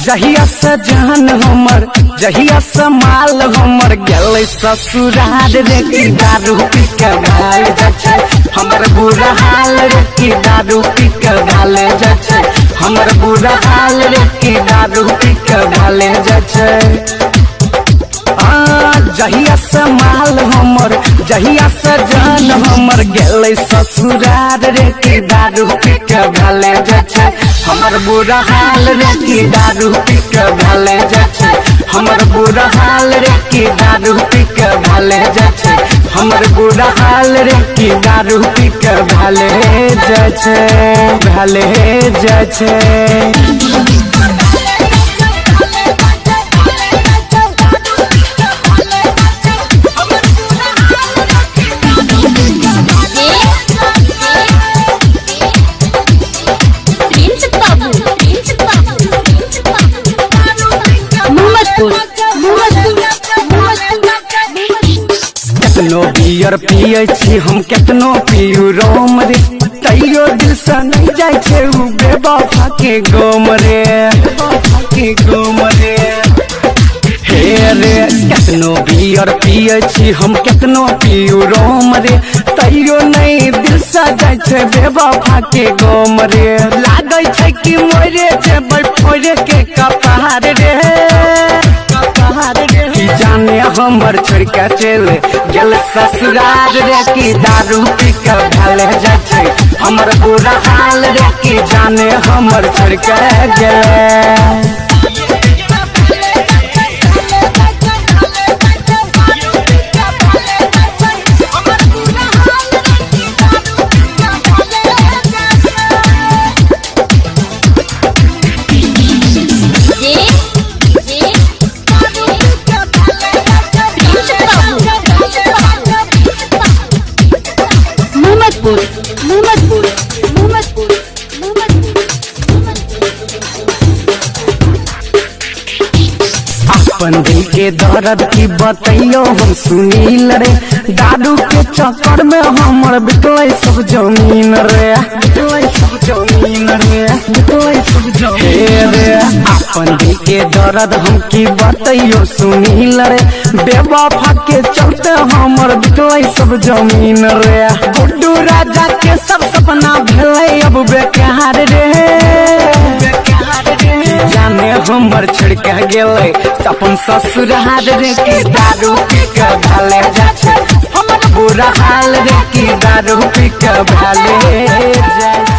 जहिया से जान हमर जहिया से माल हमर गेलै ससुराल रे की दारू पी के भाल जाछे हमर बुरा हाल रे की दारू पी के भाल जाछे हमर बुरा हाल रे की दारू पी के भाल जाछे। जहिया से माल हमर जहिया से जान हमर गेलै ससुराल रे की दारू पी के भाले जाछे हमर बुरा हाल रे की दारू पी के भाले जाछे हमर बुरा हाल रे की दारू पी के भाले जाछे हमर बुरा हाल रे की दारू पी के भाले जाछे भाले जाछे। केतनो बियर पिए छी हम केतनो पियू रोम रे तैयो दिल से नहीं जाय छे उ बेवफा के गम रे हे रे केतनो बियर पिए छी हम केतनो पियू रोम रे तैयो नहीं दिल से जाय छे बेवफा के गम रे लागै छे कि मोरे जेबै फोड़े के कपार रे जाने हमर छोड़ के चल गेल ससुराल रे की दारू पी के भाले जाछे हमर बुरा हाल रे की जाने हमर छोड़ के गेल। अपन दिल के दर्द की बतैयो हम सुनील रे दारू के चक्कर में हमर बिकलै सब जमीन रे अपन दिल के दर्द हम की बतैयो सुनील रे बेवफा के चलते हमर बिकलै सब जमीन रे गुड्डू राजा के सब सपना भेलै अब बेकार रे जाने हमर छोड़ के गेलै अपन ससुराल रे की दारू पी के भाले जाछे हमर बुरा हाल रे की दारू पी के भाले जाछे।